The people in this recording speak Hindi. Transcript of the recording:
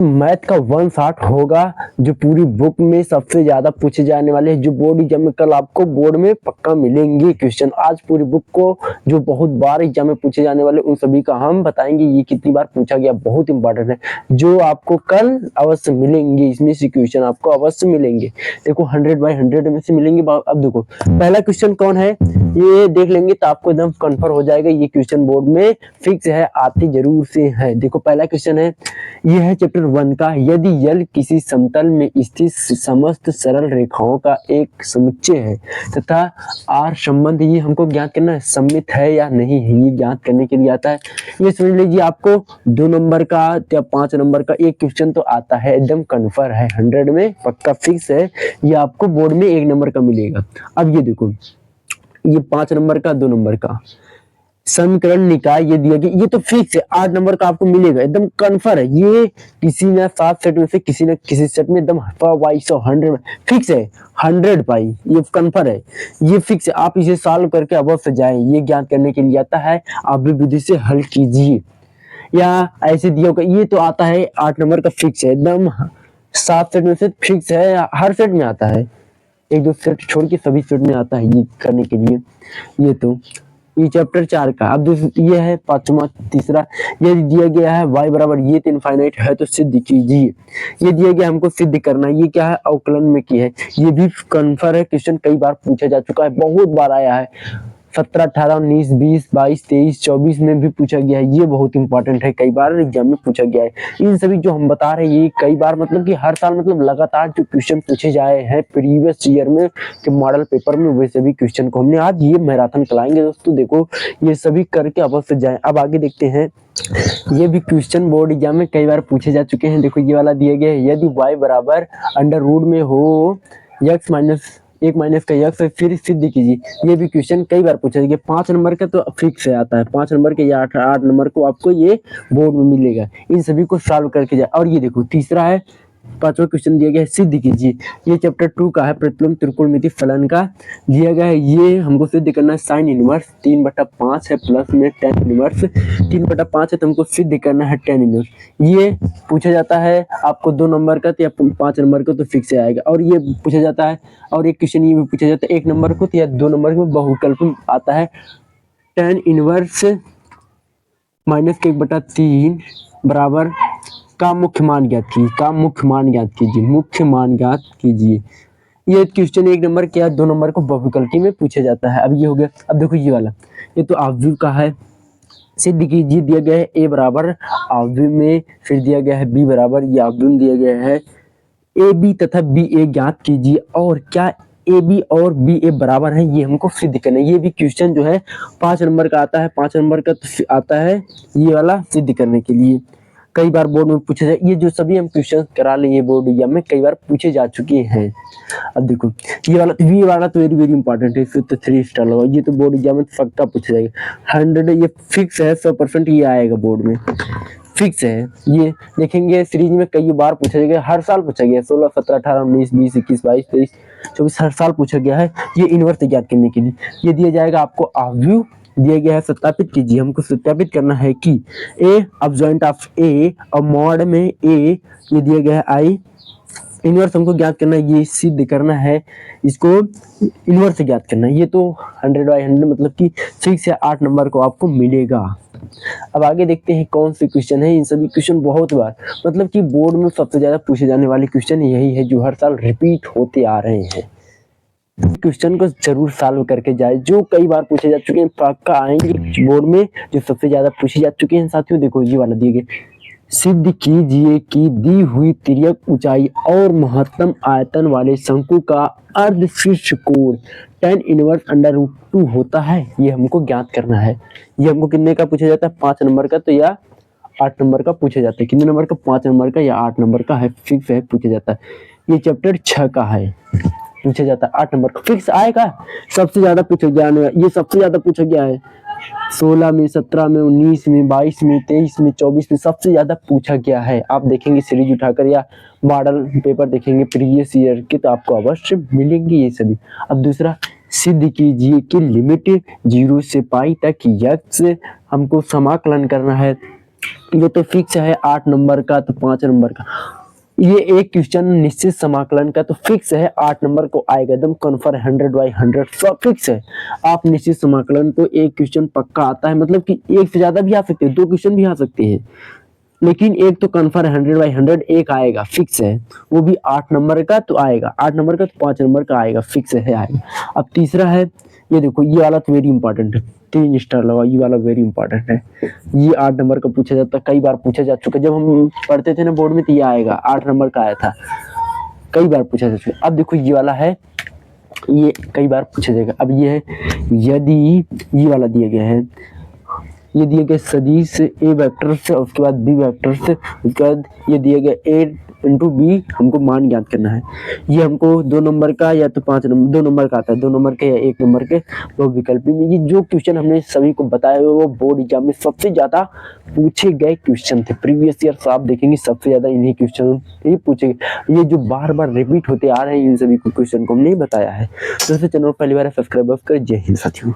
मैथ का 160 होगा जो पूरी बुक में सबसे ज्यादा पूछे जाने वाले हैं, जो बोर्ड एग्जाम में कल आपको बोर्ड में पक्का मिलेंगे क्वेश्चन। आज पूरी बुक को जो बहुत बार एग्जाम में पूछे जाने वाले उन सभी का हम बताएंगे ये कितनी बार पूछा गया, बहुत इंपॉर्टेंट है, जो आपको कल अवश्य मिलेंगे। इसमें से क्वेश्चन आपको अवश्य मिलेंगे। देखो 100/100 में से मिलेंगे। अब देखो पहला क्वेश्चन कौन है ये देख लेंगे तो आपको एकदम कन्फर्म हो जाएगा ये क्वेश्चन बोर्ड में फिक्स है, आते जरूर से है। देखो पहला क्वेश्चन है, यह है चैप्टर 1 का, यदि यल किसी समतल में स्थित समस्त सरल रेखाओं का एक समुच्चय है तथा आर संबंध ये हमको ज्ञात करना है, सम्मित है या नहीं है, ये ज्ञात करने के लिए आता है। ये समझ लीजिए आपको 2 नंबर का या 5 नंबर का एक क्वेश्चन तो आता है, एकदम कन्फर्म है, 100 में पक्का फिक्स है, ये आपको बोर्ड में 1 नंबर का मिलेगा। अब ये देखो ये 5 नंबर का 2 नंबर का समीकरण निकाय ये दिया गया, ये तो फिक्स है, 8 नंबर का आपको मिलेगा, एकदम कन्फर्म है। ये किसी न 7 सेट में से किसी न किसी सेट में एकदम 100 फिक्स है, 100 पाई ये कन्फर्म है, ये फिक्स है। आप इसे सॉल्व करके अवश्य जाएं, ये ज्ञात करने के लिए आता है, आप भी विधि से हल कीजिए या ऐसे दिया होगा। ये तो आता है 8 नंबर का फिक्स है, एकदम 7 सेट में से फिक्स है, हर सेट में आता है, 1-2 सेट छोड़ के सभी सेट में आता है ये करने के लिए। ये तो ये चैप्टर 4 का। अब ये है पांचवा तीसरा, ये दिया गया है y बराबर ये तो इनफाइनाइट है तो सिद्ध कीजिए। ये दिया गया हमको सिद्ध करना, ये क्या है अवकलन में की है, ये भी कन्फर्म है, क्वेश्चन कई बार पूछा जा चुका है, बहुत बार आया है, 17, 18, 19, 20, 22, 23, 24 में भी पूछा गया है, ये बहुत इंपॉर्टेंट है, कई बार एग्जाम में पूछा गया है। इन सभी जो हम बता रहे हैं ये कई बार मतलब कि हर साल मतलब लगातार जो क्वेश्चन पूछे जाए हैं प्रीवियस ईयर में के मॉडल पेपर में, वे सभी क्वेश्चन को हमने आज ये मैराथन चलाएंगे दोस्तों। देखो ये सभी करके अवश्य जाए। अब आगे देखते हैं, ये भी क्वेश्चन बोर्ड एग्जाम में कई बार पूछे जा चुके हैं। देखो ये वाला दिया गया है, यदि y बराबर अंडर रूट में हो x माइनस 1 माइनस का x फिर सिद्ध कीजिए। ये भी क्वेश्चन कई बार पूछा गया, 5 नंबर का तो फिक्स है आता है, 5 नंबर के या 8 नंबर को आपको ये बोर्ड में मिलेगा। इन सभी को सॉल्व करके जाए। और ये देखो तीसरा है, 5वां क्वेश्चन दिया गया है सिद्ध कीजिए। ये चैप्टर 2 का है, प्रतिलोम त्रिकोणमिति फलन का दिया गया है, ये हमको सिद्ध करना है। साइन इनवर्स 3/5 है प्लस में tan इनवर्स 3/5 है तो हमको सिद्ध करना है tan इनवर्स। ये पूछा जाता है आपको 2 नंबर का या 5 नंबर का तो फिक्स आएगा। और ये पूछा जाता है, और एक क्वेश्चन ये भी पूछा जाता है 1 नंबर को या 2 नंबर में बहुकल्प आता है, tan इनवर्स -1/3 बराबर का मुख्य मान ज्ञात कीजिए, का मुख्य मान ज्ञात कीजिए, मुख्य मान ज्ञात कीजिए। ये क्वेश्चन 1 नंबर के या 2 नंबर को बहुविकल्पी में पूछा जाता है। अब ये हो गया। अब देखो ये वाला, ये तो आव्यूह का है, सिद्ध कीजिए दिया गया है a बराबर आव्यूह में, फिर दिया गया है b बराबर ये आव्यूह दिया गया है, ए बी तथा बी ए ज्ञात कीजिए। और क्या ए बी और बी ए बराबर है ये हमको सिद्ध करना है। ये भी क्वेश्चन जो है 5 नंबर का आता है, 5 नंबर का तो आता है ये वाला सिद्ध करने के लिए, कई बार बोर्ड में पूछे जाए। ये जो सभी हम क्वेश्चन करा लेंगे बोर्ड एग्जाम में कई बार पूछे जा चुके हैं। अब देखो ये वाला तो वेरी वेरी इंपॉर्टेंट है, इससे तो 3 स्टार लगा, ये तो बोर्ड एग्जाम में पक्का पूछा जाएगा, 100 ये फिक्स है, 100% ये आएगा बोर्ड में, फिक्स है। ये देखेंगे सीरीज में कई बार पूछा गया, हर साल पूछा गया, 16, 17, 18, 19, 20, 21, 22, 23, 24 हर साल पूछा गया है। ये इनवर्स ज्ञात करने के लिए ये दिया जाएगा आपको आव्यूह दिया गया है, सत्यापित कीजिए। हमको सत्यापित करना है कि ए अब्जॉइंट ऑफ ए और मॉड में ए ये दिया गया है आई, इनवर्स हमको ज्ञात करना है, ये सिद्ध करना है, इसको इनवर्स से ज्ञात करना है। ये तो 100/100 मतलब कि 6 से 8 नंबर को आपको मिलेगा। अब आगे देखते हैं कौन से क्वेश्चन है। इन सभी क्वेश्चन बहुत बार मतलब कि बोर्ड में सबसे ज्यादा पूछे जाने वाले क्वेश्चन यही है जो हर साल रिपीट होते आ रहे हैं। क्वेश्चन को जरूर सॉल्व करके जाए, जो कई बार पूछे जा चुके हैं, पक्का आएंगे बोर्ड में, जो सबसे ज्यादा पूछे जा चुके हैं। साथियों देखो ये वाला दिए गए, सिद्ध कीजिए कि दी हुई तिर्यक ऊंचाई और महत्तम आयतन वाले शंकु का अर्धशीर्ष कोण tan इनवर्स √2 होता है। ये हमको ज्ञात करना है। ये हमको कितने का पूछा जाता है, 5 नंबर का तो या 8 नंबर का पूछा जाता है। कितने नंबर का, 5 नंबर का या 8 नंबर का है, फिक्स है, पूछा जाता है। ये चैप्टर 6 का है, पूछा जाता है 8 नंबर का, फिक्स आएगा। सबसे ज्यादा पूछा गया, ये सबसे ज्यादा पूछा गया है, 16 में, 17 में, 19 में, 22 में, 23 में, 24 में सबसे ज्यादा पूछा गया है। आप देखेंगे सीरीज उठाकर या मॉडल पेपर देखेंगे प्रीवियस ईयर के तो आपको अवश्य मिलेंगे ये सभी। अब दूसरा, सिद्ध कीजिए कि लिमिट 0 से पाई तक यक्स हमको समाकलन करना है, ये तो फिक्स है 8 नंबर का, तो 5 नंबर का। ये एक क्वेश्चन निश्चित समाकलन का तो फिक्स है 8 नंबर को आएगा, एकदम कन्फर्म 100/100 सब फिक्स है। आप निश्चित समाकलन को एक क्वेश्चन पक्का आता है, मतलब कि एक से ज्यादा भी आ सकते हैं, 2 क्वेश्चन भी आ सकते हैं, लेकिन एक तो कन्फर्म 100/100 एक आएगा, फिक्स है, वो भी 8 नंबर का तो आएगा, 8 नंबर का तो 5 नंबर का आएगा, फिक्स है आएगा। अब तीसरा है, ये देखो ये वाला तो वेरी इंपॉर्टेंट है, 3 स्टार लगाओ, ये वाला वेरी इंपॉर्टेंट है। ये 8 नंबर का पूछा जाता है, कई बार पूछा जा चुका है, जब हम पढ़ते थे ना बोर्ड में तो ये आएगा, 8 नंबर का आया था, कई बार पूछा जा चुका है। अब देखो ये वाला है, ये कई बार पूछा जाएगा। अब ये है, यदि ये वाला दिया गया है, ये दिए गए सदिश ए वेक्टर से, उसके बाद बी वेक्टर से, उसके बाद ये दिए गए ए इंटू बी, हमको मान ज्ञात करना है। ये हमको 2 नंबर का या तो 5 नंबर, 2 नंबर का आता है, 2 नंबर के या 1 नंबर के, वो विकल्पी में। ये जो क्वेश्चन हमने सभी को बताए हुए वो बोर्ड एग्जाम में सबसे ज्यादा पूछे गए क्वेश्चन थे। प्रीवियस ईयर आप देखेंगे सबसे ज्यादा इन्हीं क्वेश्चन ही पूछे गए। ये जो बार बार रिपीट होते आ रहे हैं, इन सभी क्वेश्चन को हमने बताया है। दोस्तों चैनल पहली बार सब्सक्राइब करें। जय हिंद साथियों।